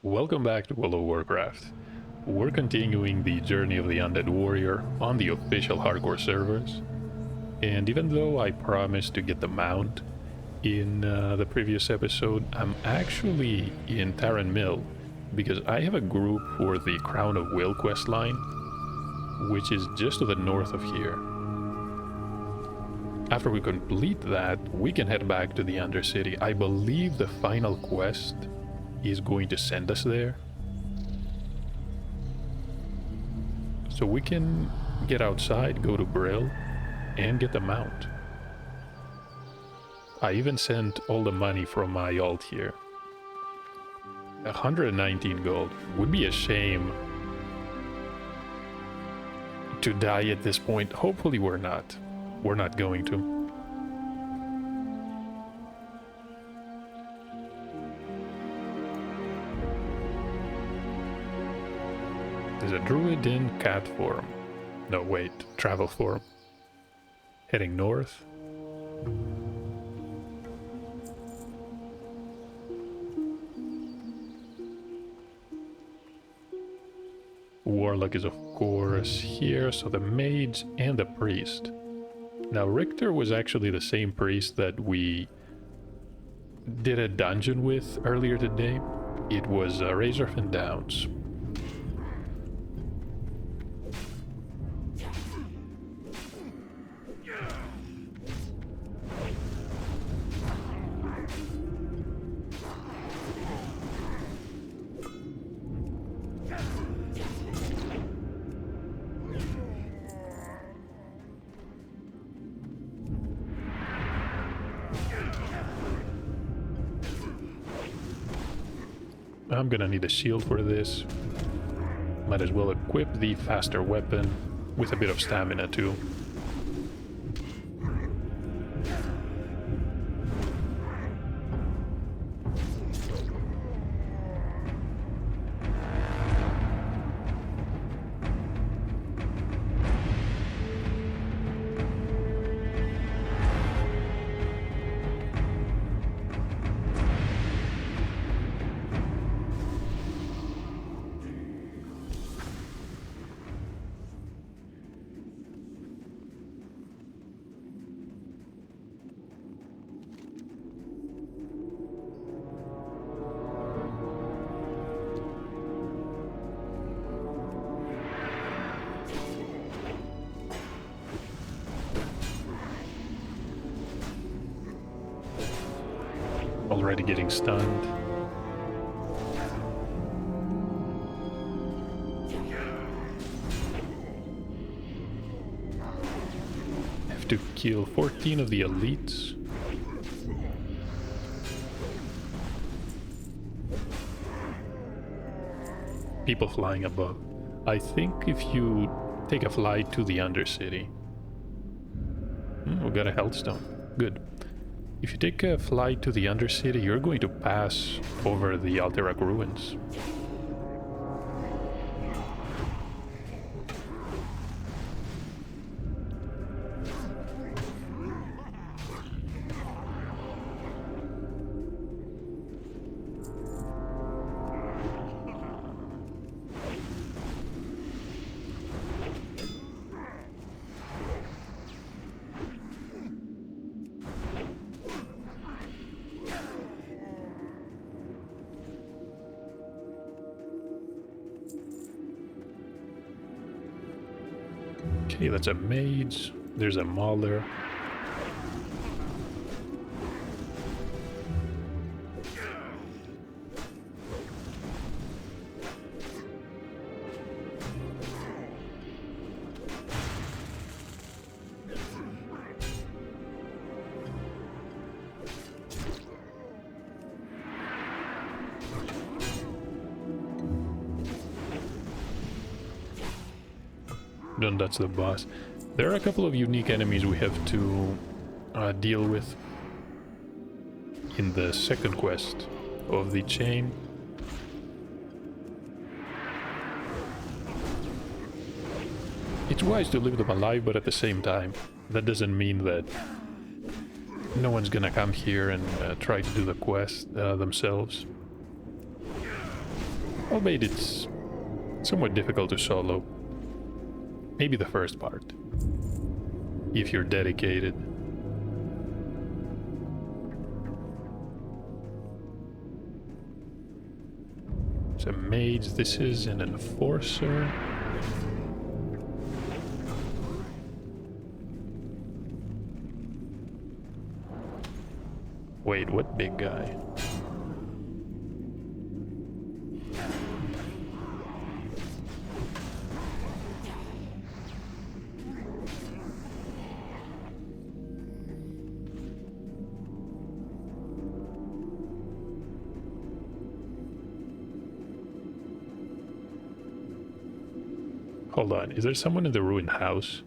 Welcome back to World of Warcraft. We're continuing the journey of the Undead Warrior on the official hardcore servers. And even though I promised to get the mount in the previous episode, I'm actually in Taran Mill because I have a group for the Crown of Will quest line, which is just to the north of here. After we complete that, we can head back to the Undercity. I believe the final quest is going to send us there. So we can get outside, go to Brill, and get the mount. I even sent all the money from my alt here. 119 gold. Would be a shame to die at this point. Hopefully we're not. We're not going to. There's a druid in cat form. No, wait, travel form. Heading north. Warlock is of course here, so the mage and the priest. Now Richter was actually the same priest that we did a dungeon with earlier today. It was Razorfin Downs. I'm gonna need a shield for this. Might as well equip the faster weapon with a bit of stamina too. Already getting stunned. Have to kill 14 of the elites. People flying above. I think if you take a flight to the Undercity. We got a Healthstone. Good. If you take a flight to the Undercity, you're going to pass over the Alterac ruins. Okay, that's a mage. There's a mauler. Done, that's the boss. There are a couple of unique enemies we have to deal with in the second quest of the chain. It's wise to leave them alive, but at the same time, that doesn't mean that no one's gonna come here and try to do the quest themselves. albeit it's somewhat difficult to solo. Maybe the first part, if you're dedicated. It's a mage, this is an enforcer. Wait, what big guy? Hold on, is there someone in the ruined house?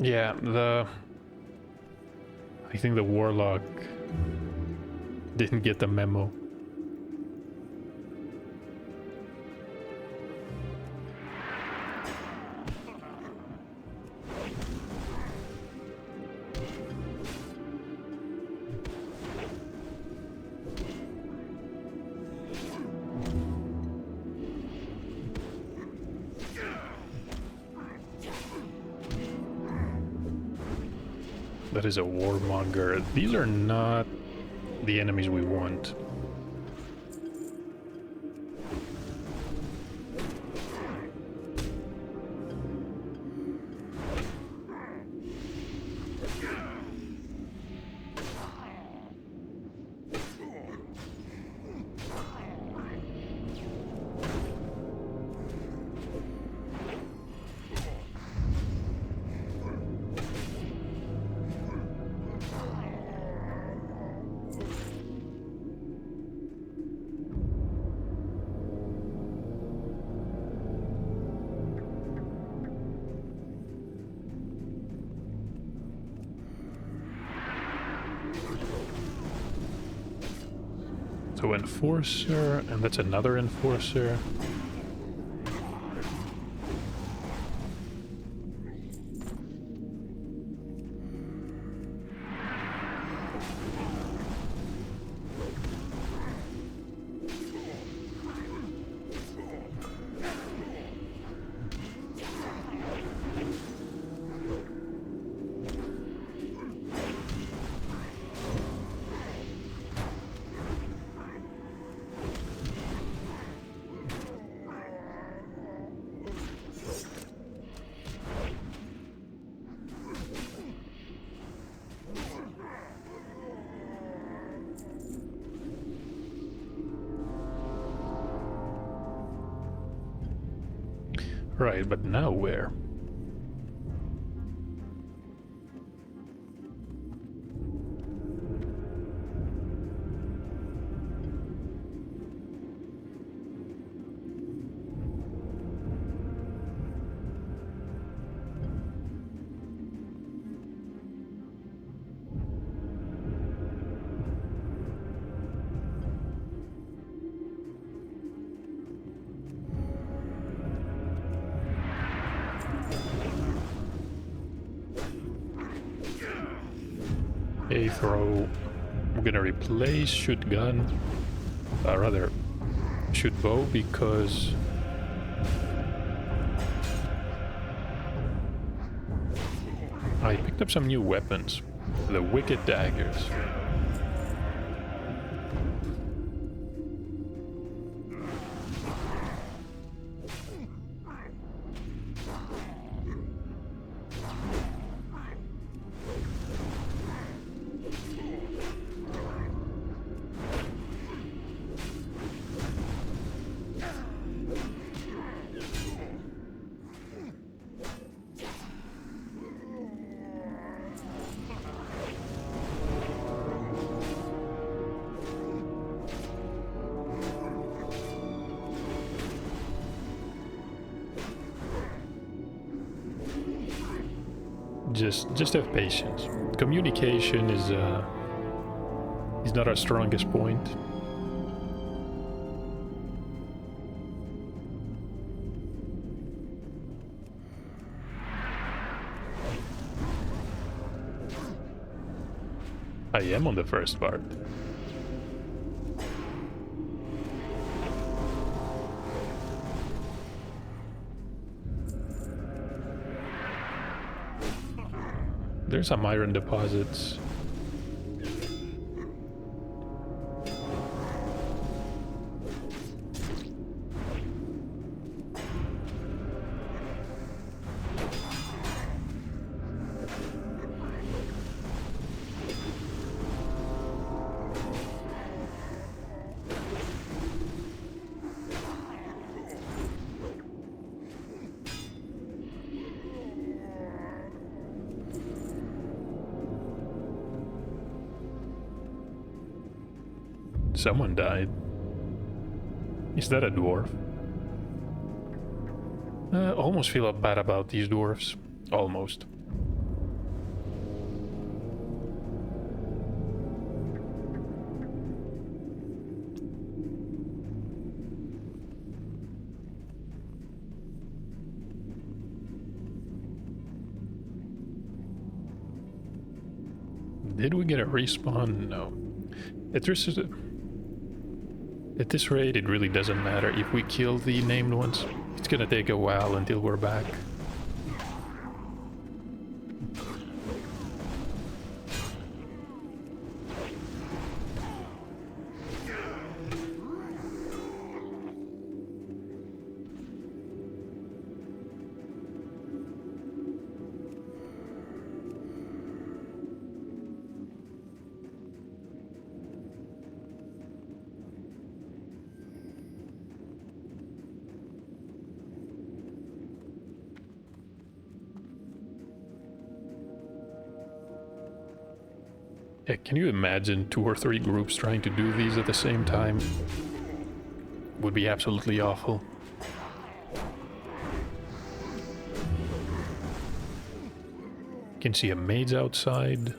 Yeah, I think the warlock didn't get the memo. That is a warmonger. These are not the enemies we want. So enforcer, and that's another enforcer. Right, but now where? A throw. I'm gonna replace shoot gun, rather shoot bow, because I picked up some new weapons, the wicked daggers. Just have patience. Communication is not our strongest point. I am on the first part. There's some iron deposits. Someone died. Is that a dwarf? Almost feel bad about these dwarves. Almost. Did we get a respawn? No. At this rate, it really doesn't matter if we kill the named ones. It's gonna take a while until we're back. Yeah, can you imagine 2 or 3 groups trying to do these at the same time? Would be absolutely awful. Can see a maid's outside.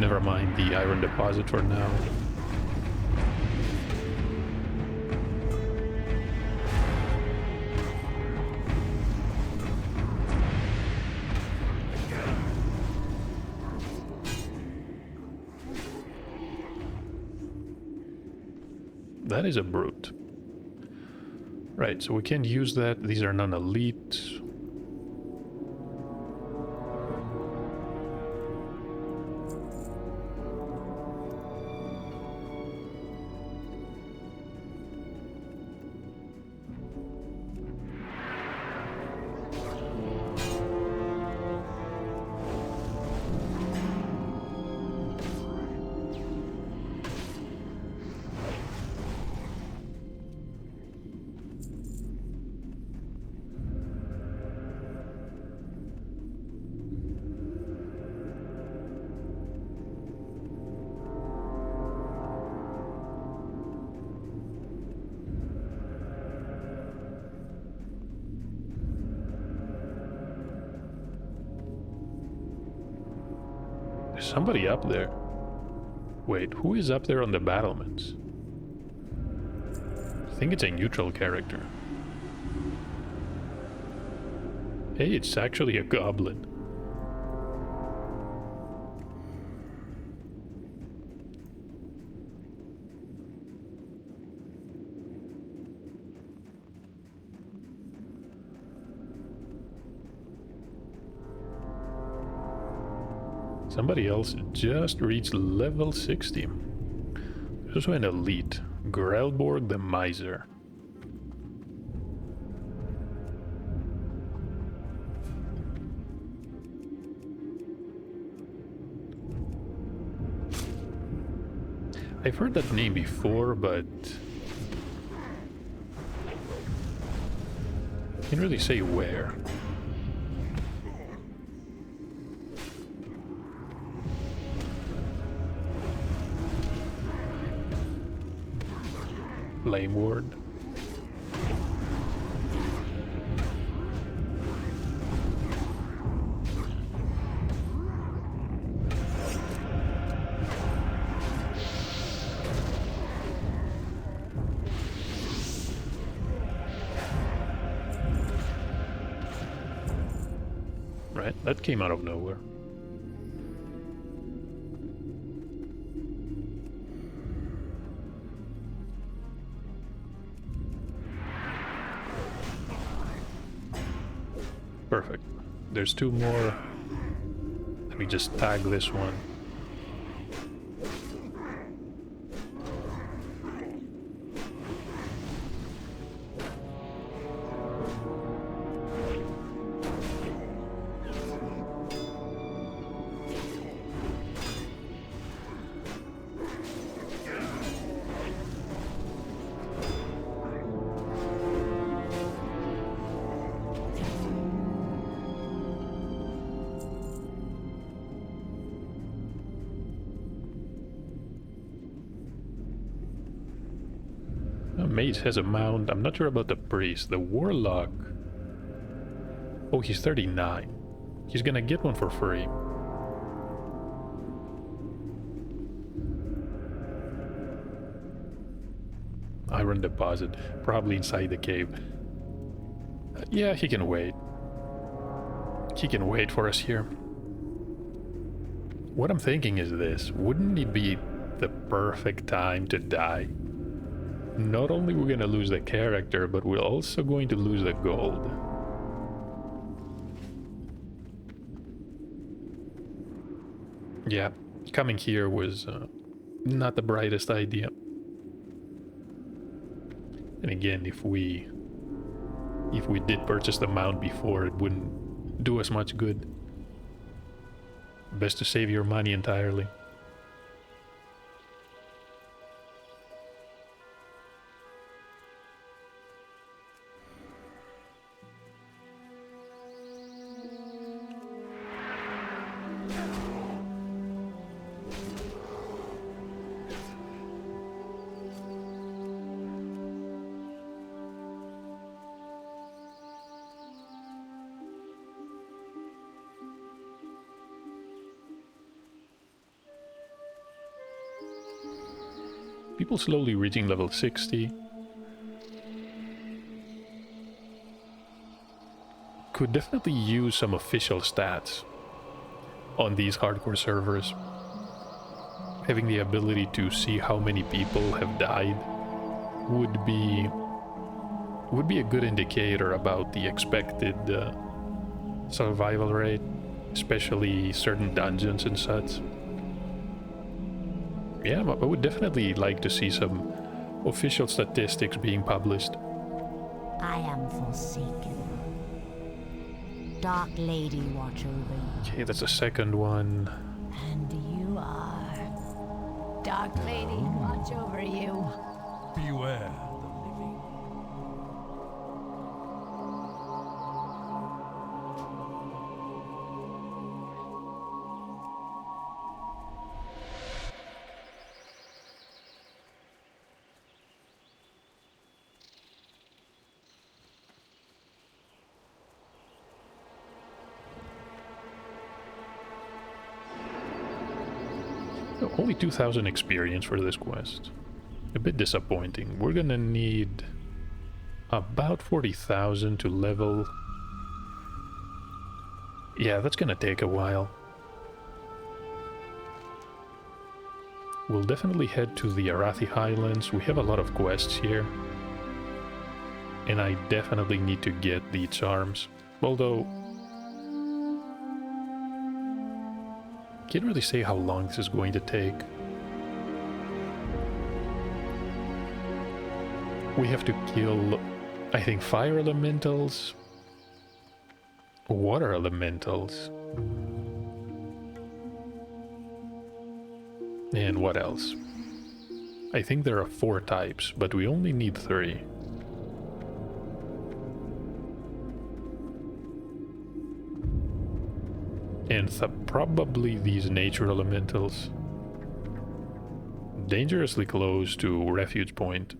Never mind the iron deposit for now. That is a brute. Right, so we can't use that. These are non-elite. Somebody up there. Wait, who is up there on the battlements? I think it's a neutral character. Hey, it's actually a goblin. Somebody else just reached level 60. There's also an elite, Grelborg the Miser. I've heard that name before, but I can't really say where. Flame Ward. Alright, that came out of nowhere. Perfect. There's 2 more. Let me just tag this one. Mage has a mount. I'm not sure about the priest. The warlock. Oh, he's 39. He's gonna get one for free. Iron deposit. Probably inside the cave. Yeah, he can wait. He can wait for us here. What I'm thinking is this. Wouldn't it be the perfect time to die? Not only we're gonna lose the character, but we're also going to lose the gold. Yeah, coming here was not the brightest idea. And again, if we did purchase the mount before, it wouldn't do us much good. Best to save your money entirely. People slowly reaching level 60. Could definitely use some official stats on these hardcore servers. Having the ability to see how many people have died would be a good indicator about the expected survival rate, especially certain dungeons and such. Yeah, I would definitely like to see some official statistics being published. I am forsaken. Dark Lady watch over you. Okay, that's the second one. And you are. Dark Lady watch over you. Beware the living. Only 2,000 experience for this quest. A bit disappointing. We're gonna need about 40,000 to level. Yeah, that's gonna take a while. We'll definitely head to the Arathi Highlands. We have a lot of quests here. And I definitely need to get the charms. Although can't really say how long this is going to take. We have to kill, I think, fire elementals, water elementals, and what else? I think there are 4 types, but we only need 3. And probably these nature elementals. Dangerously close to refuge point.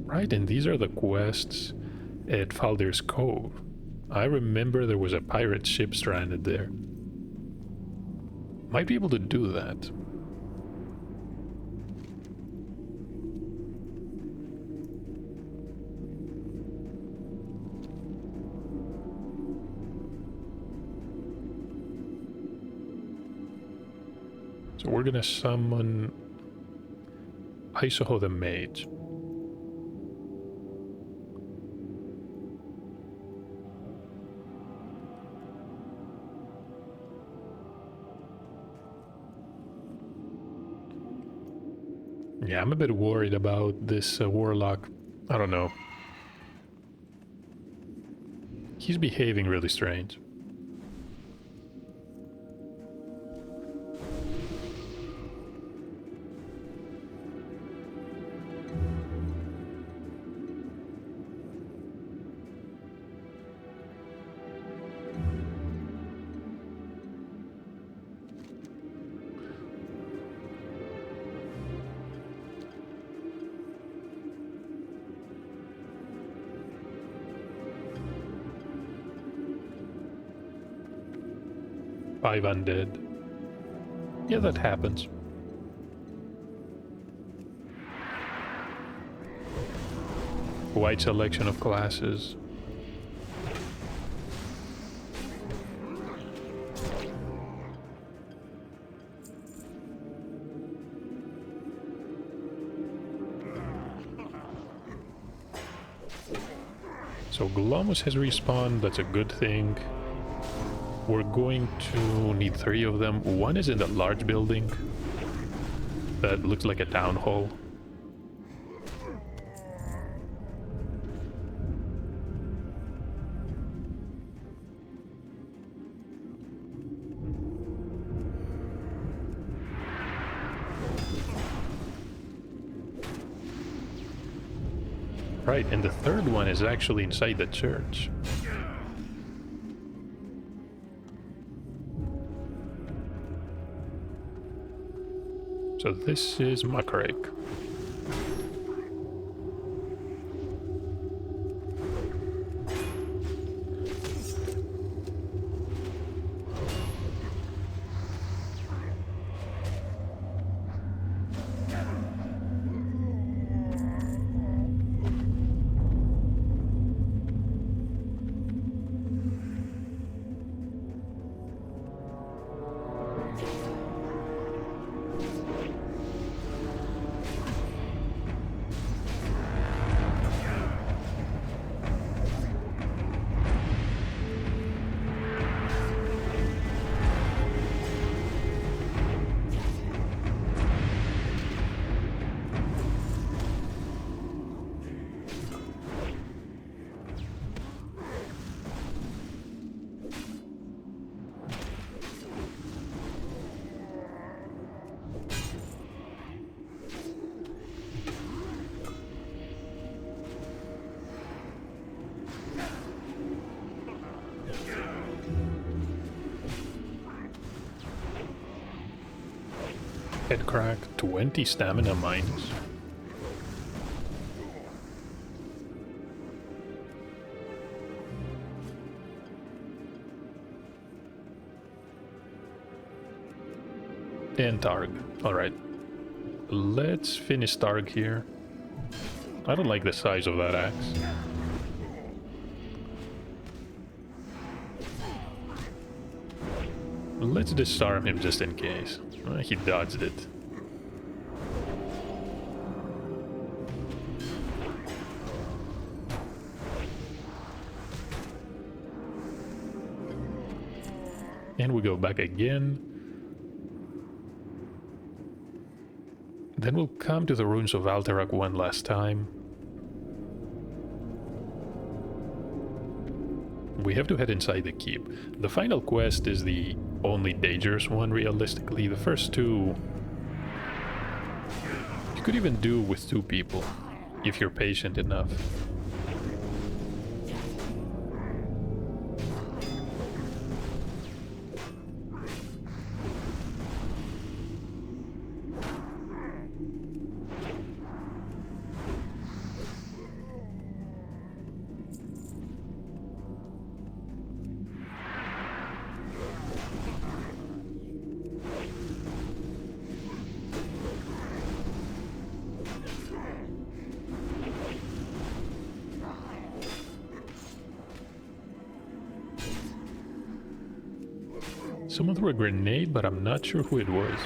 Right, and these are the quests at Faldir's Cove. I remember there was a pirate ship stranded there. Might be able to do that. So we're gonna summon Isoho the Mage. Yeah, I'm a bit worried about this warlock. I don't know. He's behaving really strange. Five undead. Yeah, that happens. Wide selection of classes. So Glomus has respawned, that's a good thing. We're going to need 3 of them. One is in that large building that looks like a town hall. Right, and the third one is actually inside the church. So this is Makarek. Head crack, 20 stamina minus. And Targ. Alright. Let's finish Targ here. I don't like the size of that axe. Let's disarm him just in case. He dodged it. And we go back again. Then we'll come to the ruins of Alterac one last time. We have to head inside the keep. The final quest is the only dangerous one, realistically. The first two you could even do with 2 people, if you're patient enough. Someone threw a grenade, but I'm not sure who it was.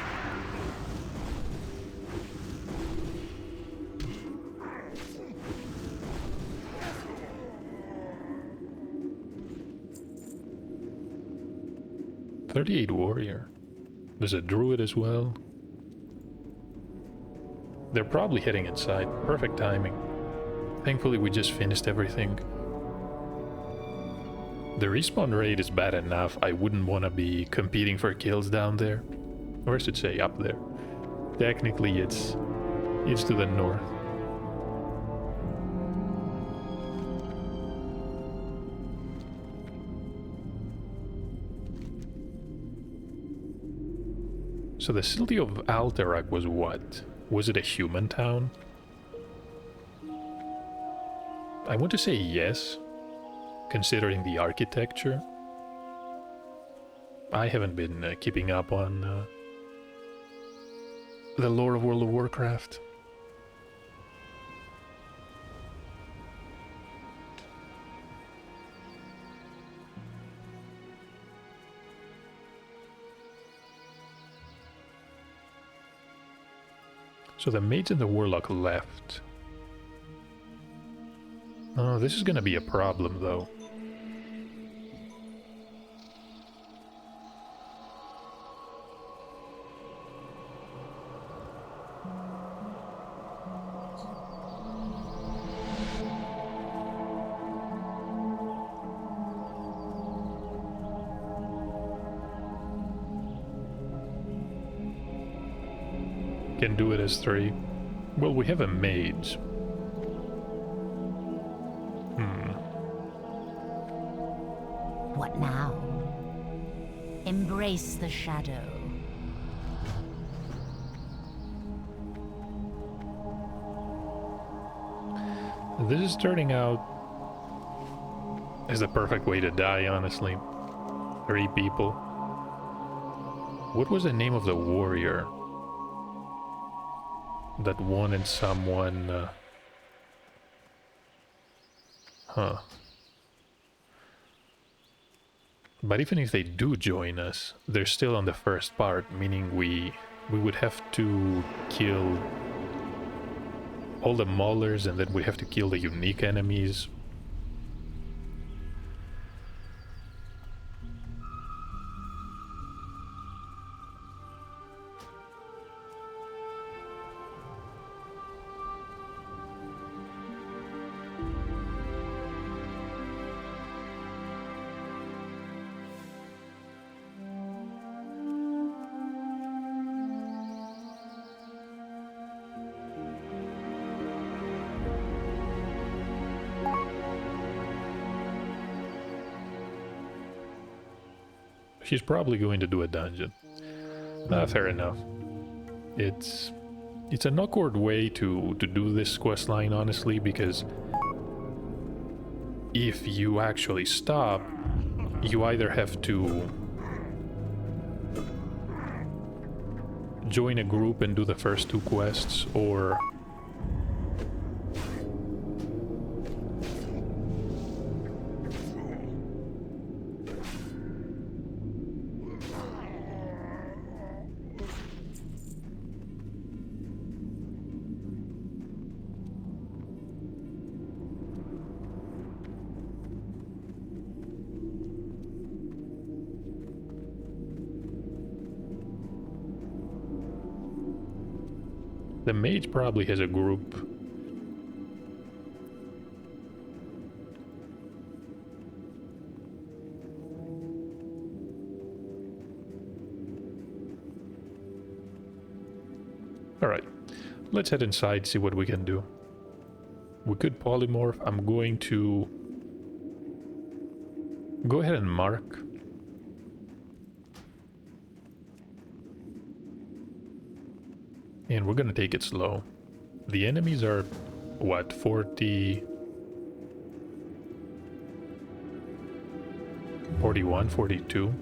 38 warrior. There's a druid as well. They're probably heading inside. Perfect timing. Thankfully we just finished everything. The respawn rate is bad enough. I wouldn't want to be competing for kills down there. Or I should say up there. Technically it's to the north. So the city of Alterac was what? Was it a human town? I want to say yes, considering the architecture. I haven't been keeping up on the lore of World of Warcraft. So the mage and the warlock left. Oh, this is gonna be a problem, though. Can do it as 3. Well, we have a mage. What now? Embrace the shadow. This is turning out as the perfect way to die, honestly. 3 people. What was the name of the warrior that wanted someone? Huh. But even if they do join us, they're still on the first part, meaning we would have to kill all the maulers and then we have to kill the unique enemies. She's probably going to do a dungeon. Fair enough. It's an awkward way to do this quest line, honestly, because if you actually stop, you either have to join a group and do the first 2 quests, or the mage probably has a group. Alright, let's head inside, see what we can do. We could polymorph. I'm going to go ahead and mark. And we're gonna take it slow. The enemies are, what, 40... 41, 42?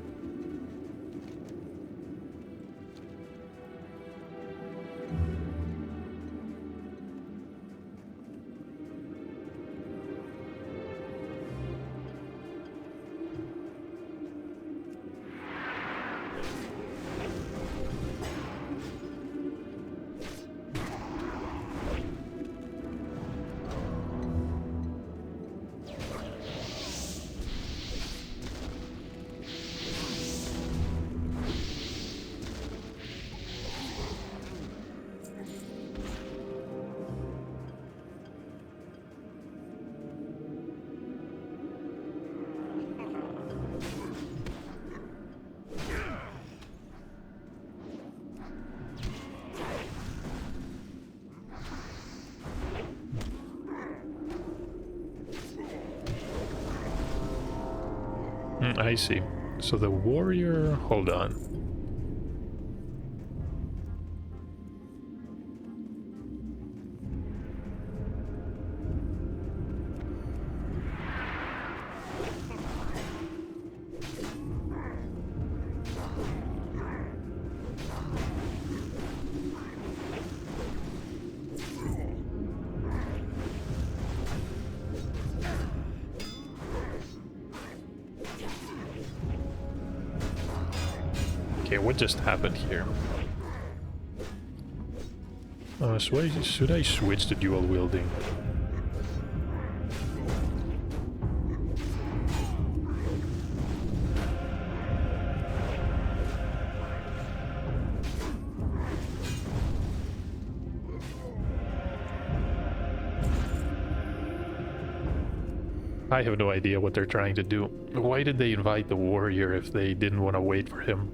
I see. So the warrior... Hold on. Okay, what just happened here? Should I switch to dual wielding? I have no idea what they're trying to do. Why did they invite the warrior if they didn't want to wait for him?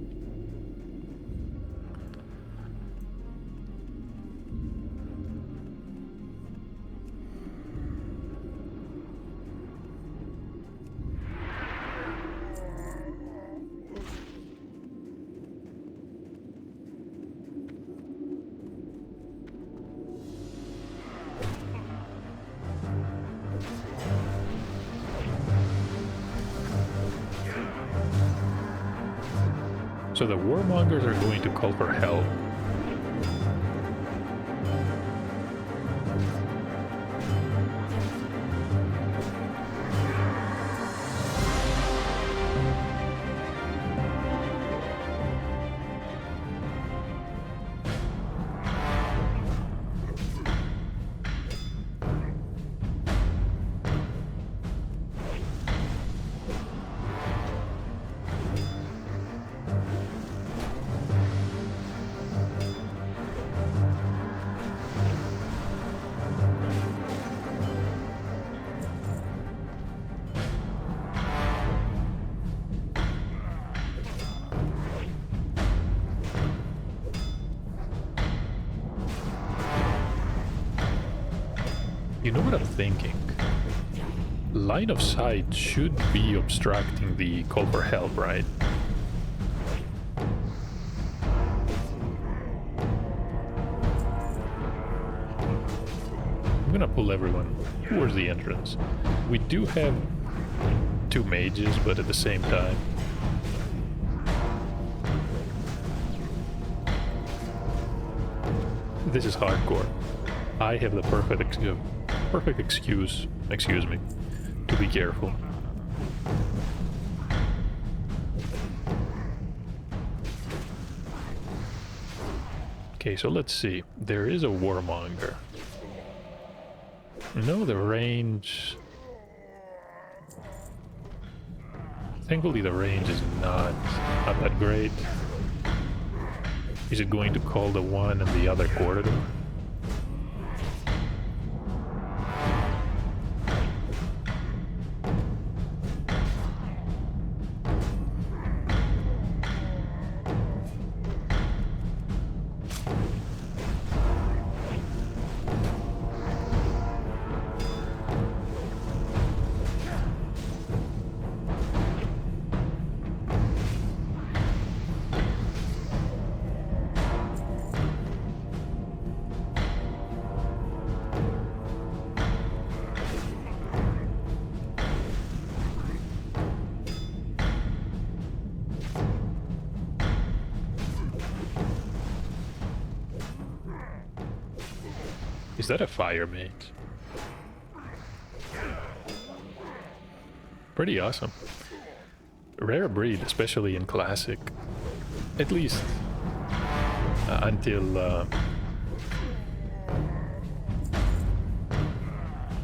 So the warmongers are going to call for help. You know what I'm thinking? Line of sight should be obstructing the call for help, right? I'm gonna pull everyone towards the entrance. We do have 2 mages, but at the same time... This is hardcore. I have the perfect excuse, excuse me, to be careful. Okay, so let's see. There is a warmonger. No, the range... Thankfully the range is not that great. Is it going to call the one in the other corridor? Is that a fire mage? Pretty awesome. Rare breed, especially in classic. At least until the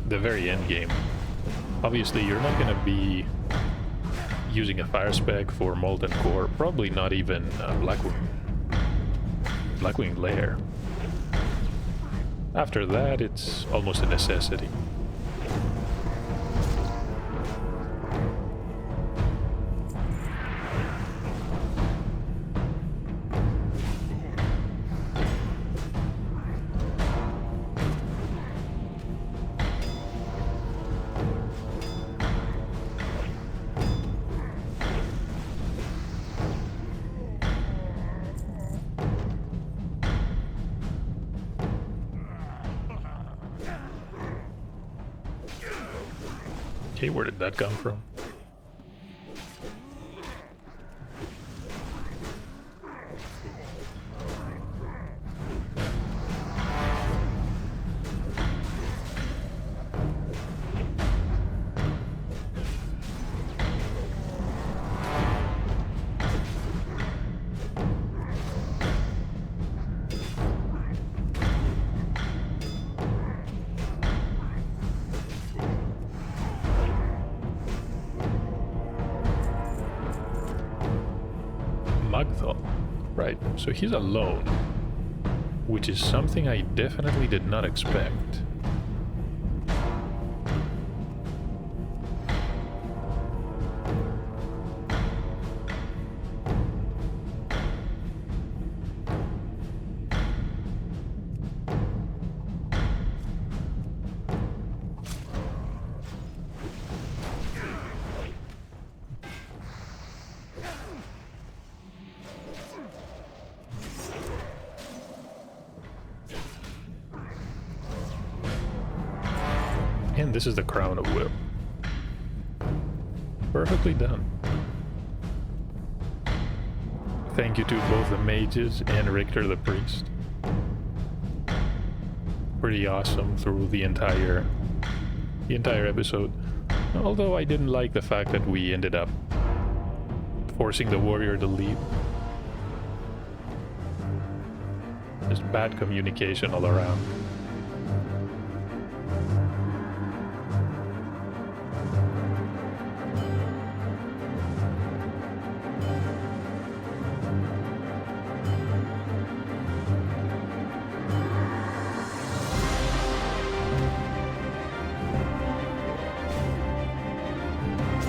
very end game. Obviously, you're not gonna be using a fire spec for Molten Core. Probably not even Blackwing Lair. After that, it's almost a necessity. Okay, where did that come from? Right, so he's alone, which is something I definitely did not expect. And this is the Crown of Will. Perfectly done. Thank you to both the mages and Richter the priest. Pretty awesome through the entire episode. Although I didn't like the fact that we ended up forcing the warrior to leave. Just bad communication all around.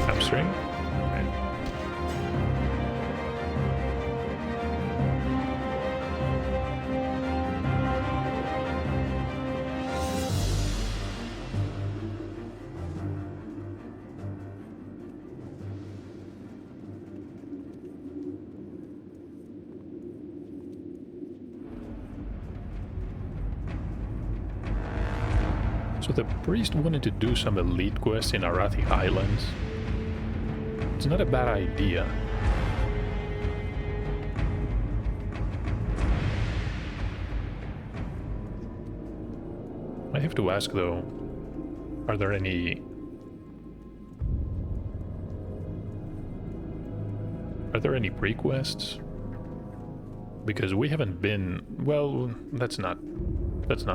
Hamstring? Right. So the priest wanted to do some elite quests in Arathi Highlands. It's not a bad idea. I have to ask though, are there any pre-quests? Because we haven't been, well, that's not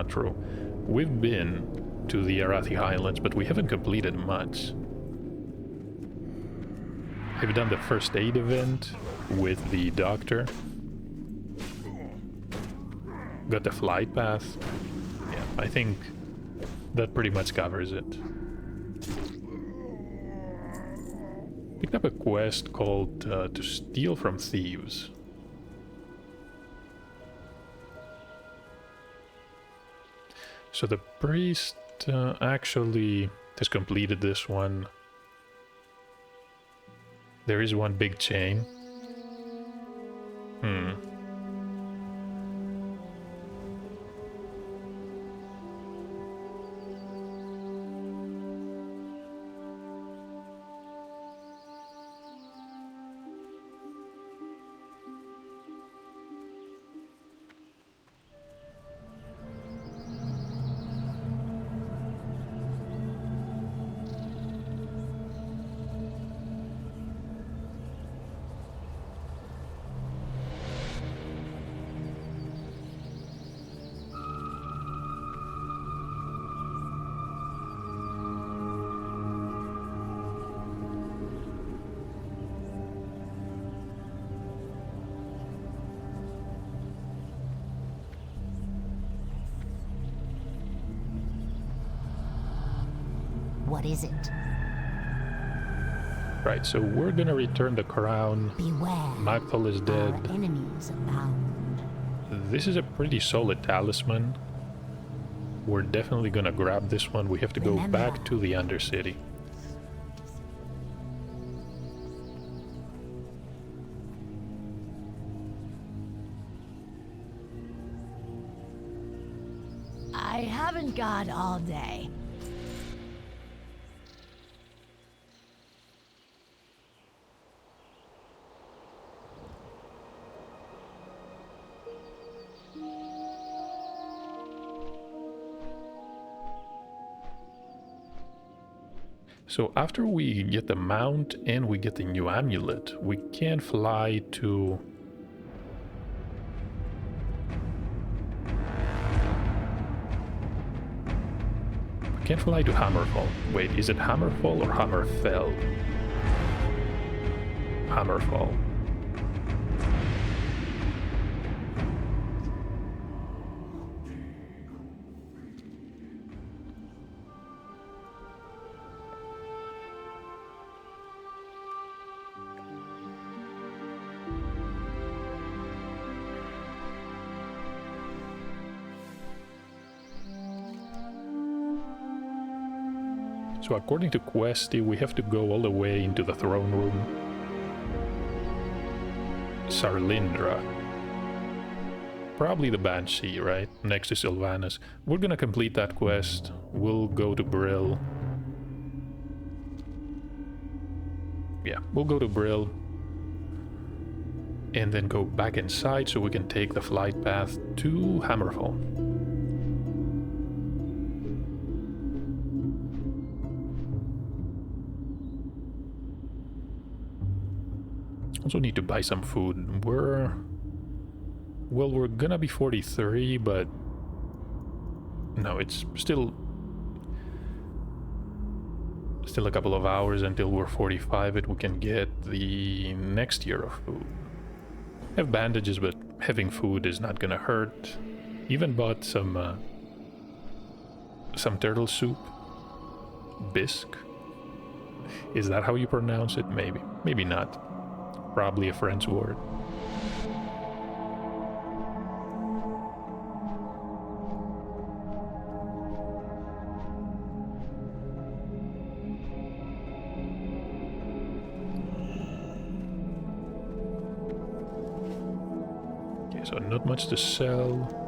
true. We've been to the Arathi Highlands, but we haven't completed much. I've done the first aid event with the doctor. Got the flight path. Yeah, I think that pretty much covers it. Picked up a quest called To Steal from Thieves. So the priest actually has completed this one. There is one big chain. What is it? Right, so we're gonna return the crown. Beware. Magthal is dead. Our enemies abound. This is a pretty solid talisman. We're definitely gonna grab this one. We have to go back to the Undercity. I haven't got all day. So after we get the mount and we get the new amulet, we can fly to... We can fly to Hammerfall. Wait, is it Hammerfall or Hammerfell? Hammerfall. So according to Questy, we have to go all the way into the throne room. Sarlindra. Probably the Banshee, right? Next to Sylvanas. We're gonna complete that quest. We'll go to Brill. Yeah, we'll go to Brill. And then go back inside so we can take the flight path to Hammerfall. Also need to buy some food. We're gonna be 43, but no, it's still a couple of hours until we're 45 and we can get the next year of food. I have bandages, but having food is not gonna hurt. Even bought some turtle soup. Bisque. Is that how you pronounce it? Maybe not. Probably a French word. Okay, so not much to sell.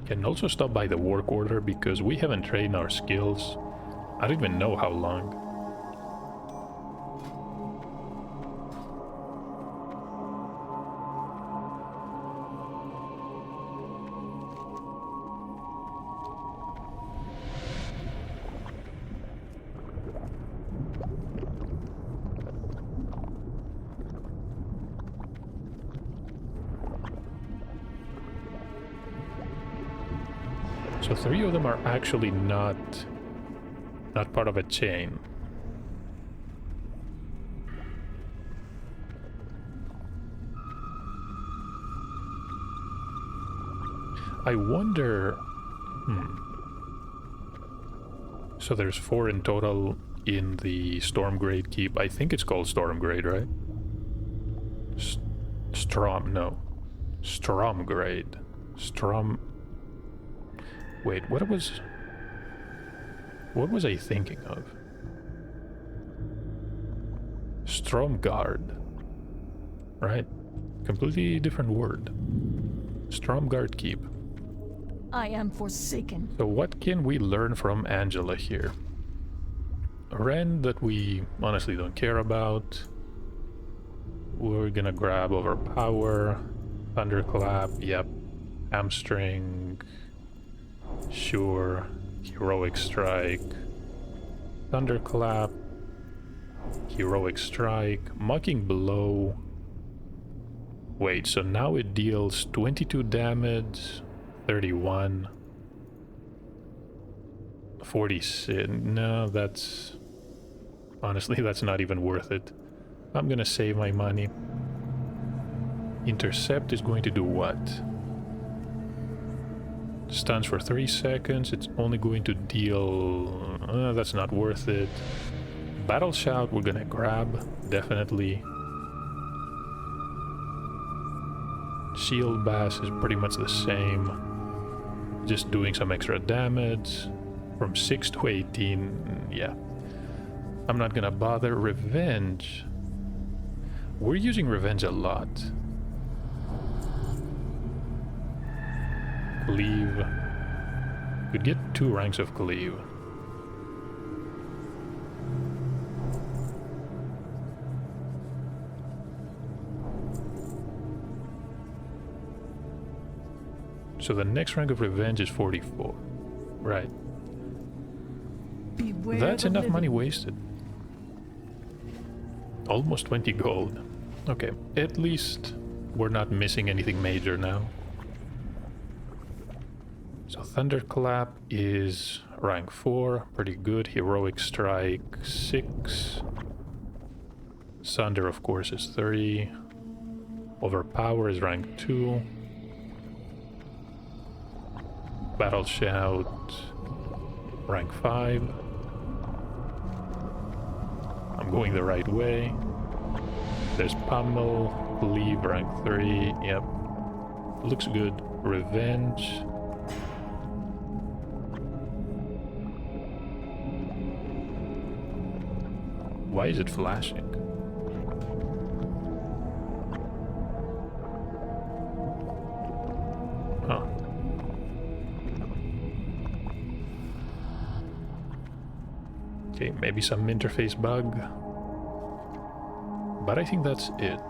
Can also stop by the work order because we haven't trained our skills. I don't even know how long. So 3 of them are actually not part of a chain. I wonder... So there's 4 in total in the Stormgrade Keep. I think it's called Stormgrade, right? Stromgrade. Wait, what was I thinking of? Stromgard. Right? Completely different word. Stromgard Keep. I am forsaken. So what can we learn from Angela here? Ren that we honestly don't care about. We're gonna grab Overpower. Thunderclap, yep. Hamstring. Sure. Heroic Strike. Thunderclap. Heroic Strike. Mocking Blow. Wait, so now it deals 22 damage, 31, 46. No, that's... Honestly, that's not even worth it. I'm gonna save my money. Intercept is going to do what? Stuns for 3 seconds. It's only going to deal... that's not worth it. Battle Shout we're gonna grab, definitely. Shield Bash is pretty much the same. Just doing some extra damage. From 6 to 18, yeah. I'm not gonna bother. Revenge. We're using Revenge a lot. Cleave. Could get 2 ranks of Cleave. So the next rank of revenge is 44. Right. Beware That's the enough living. money wasted. Almost 20 gold. Okay, at least we're not missing anything major now. So Thunderclap is rank 4, pretty good. Heroic Strike 6. Sunder, of course, is 3. Overpower is rank 2. Battle Shout, rank 5. I'm going the right way. There's Pummel, Cleave, rank 3. Yep. Looks good. Revenge. Why is it flashing? Huh. Okay, maybe some interface bug. But I think that's it.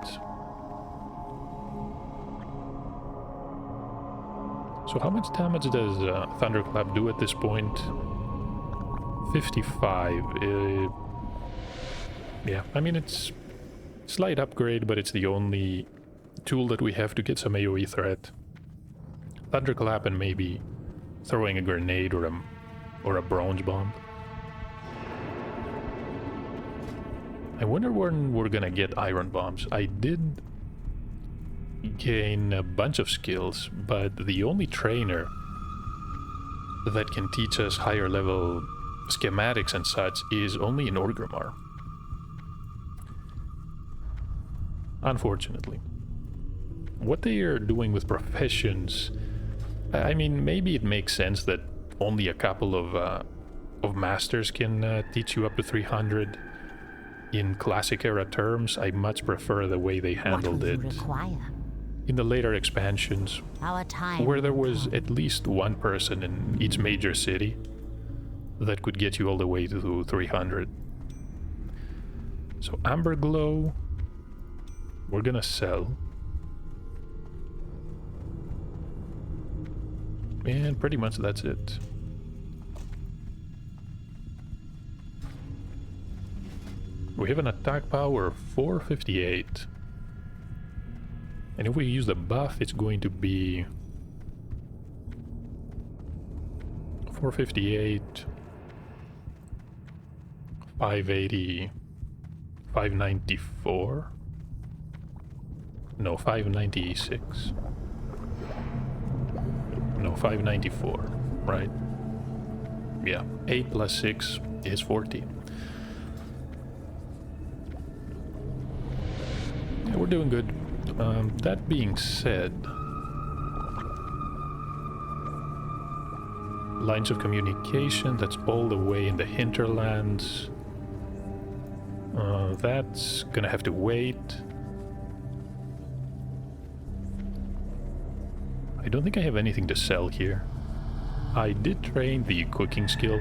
So how much damage does Thunderclap do at this point? 55. Yeah, I mean, it's slight upgrade, but it's the only tool that we have to get some AoE threat. Thunderclap and maybe throwing a grenade or a bronze bomb. I wonder when we're gonna get iron bombs. I did gain a bunch of skills, but the only trainer that can teach us higher level schematics and such is only in Orgrimmar. Unfortunately. What they are doing with professions, I mean, maybe it makes sense that only a couple of masters can teach you up to 300. In classic era terms, I much prefer the way they handled What it will you require? in the later expansions, Our time where there will was come. at least one person in each major city that could get you all the way to 300. So Amber Glow, we're gonna sell. And pretty much that's it. We have an attack power of 458. And if we use the buff, it's going to be 458, 580, 594. No, 596. No, 594, right? Yeah, 8 plus 6 is 14. Yeah, we're doing good. That being said, lines of communication, that's all the way in the hinterlands. That's gonna have to wait. I don't think I have anything to sell here. I did train the cooking skill.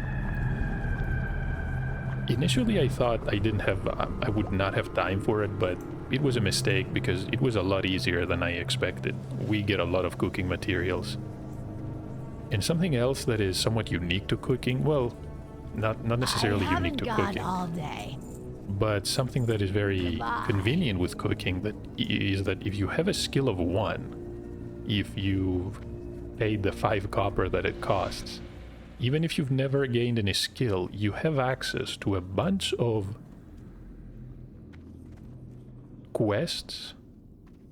Initially I thought I would not have time for it, but it was a mistake because it was a lot easier than I expected. We get a lot of cooking materials. And something else that is somewhat unique to cooking, well, not necessarily I unique to haven't cooking, got all day. but something that is very Goodbye. convenient with cooking is that if you have a skill of 1, if you've paid the 5 copper that it costs, even if you've never gained any skill, you have access to a bunch of quests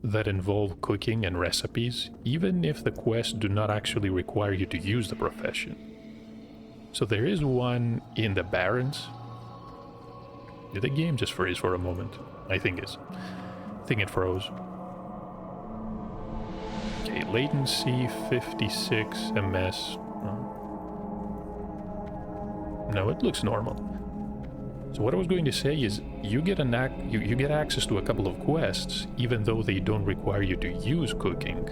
that involve cooking and recipes, even if the quests do not actually require you to use the profession. So there is one in the Barrens. Did the game just freeze for a moment? I think it froze. Okay, latency 56 ms. No, it looks normal. So what I was going to say is, you get you get access to a couple of quests, even though they don't require you to use cooking.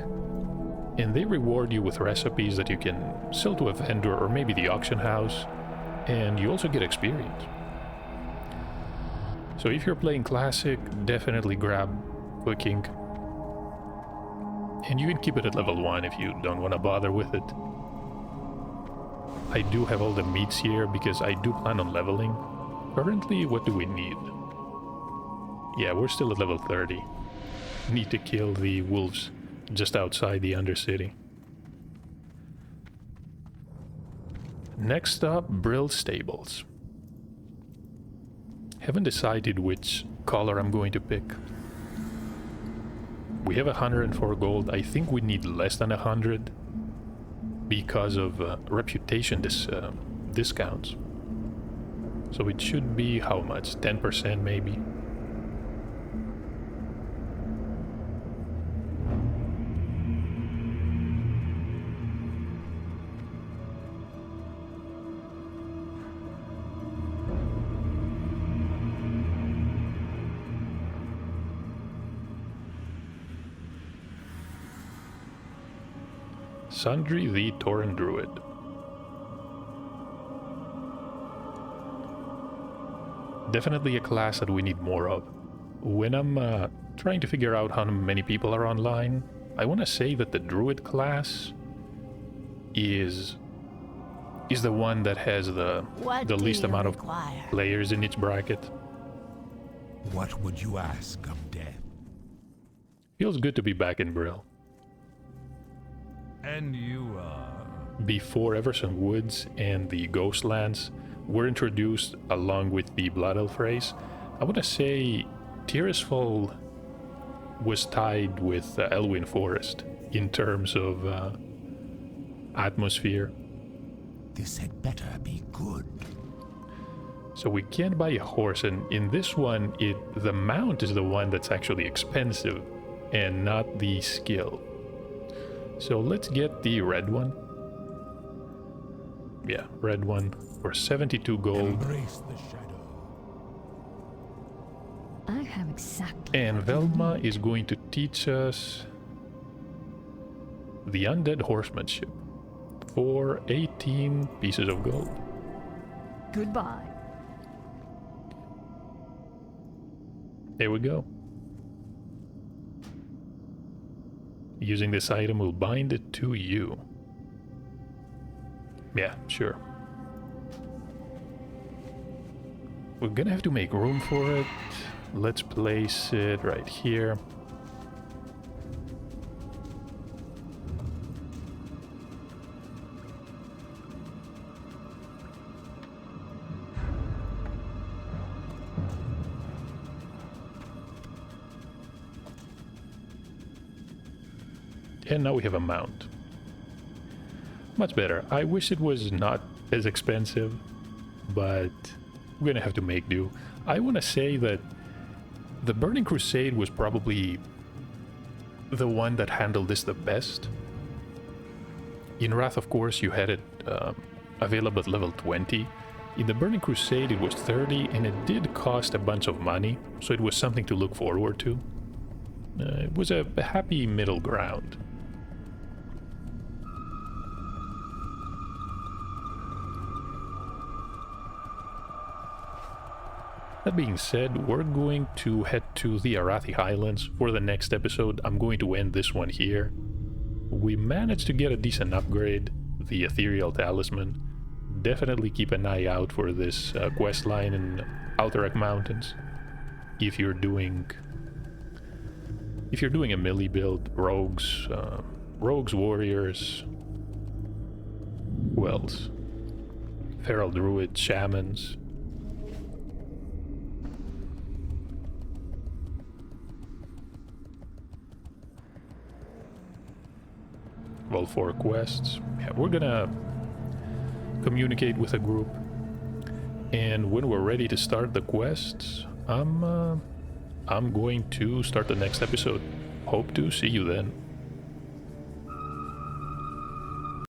And they reward you with recipes that you can sell to a vendor or maybe the auction house, and you also get experience. So if you're playing classic, definitely grab cooking. And you can keep it at level 1 if you don't want to bother with it. I do have all the meats here because I do plan on leveling. Currently, what do we need? Yeah, we're still at level 30. Need to kill the wolves just outside the Undercity. Next up, Brill Stables. Haven't decided which color I'm going to pick. We have 104 gold. I think we need less than 100 because of reputation discounts. So it should be how much? 10% maybe. Sundry the Tauren Druid. Definitely a class that we need more of. When I'm trying to figure out how many people are online, I want to say that the Druid class is the one that has the least amount of players in each bracket. What would you ask of death? Feels good to be back in Brill. And you are... Before Everson Woods and the Ghostlands were introduced along with the Blood Elf race, I want to say Tirisfal was tied with Elwyn Forest in terms of atmosphere. This had better be good. So we can't buy a horse, and in this one, the mount is the one that's actually expensive and not the skill. So let's get the red one. Yeah, red one for 72 gold. Embrace the shadow. I have exactly. And Velma is going to teach us the Undead Horsemanship for 18 pieces of gold. Goodbye. There we go. Using this item will bind it to you. Yeah, sure. We're gonna have to make room for it. Let's place it right here. And now we have a mount. Much better. I wish it was not as expensive, but we're gonna have to make do. I want to say that the Burning Crusade was probably the one that handled this the best. In Wrath, of course, you had it available at level 20. In the Burning Crusade, it was 30, and it did cost a bunch of money, so it was something to look forward to. It was a happy middle ground. That being said, we're going to head to the Arathi Highlands for the next episode. I'm going to end this one here. We managed to get a decent upgrade, the Ethereal Talisman. Definitely keep an eye out for this quest line in Alterac Mountains. If you're doing a melee build, rogues, warriors, who else? Feral Druid, shamans. Well, 4 quests. Yeah, we're gonna communicate with a group, and when we're ready to start the quests, I'm going to start the next episode. Hope to see you then.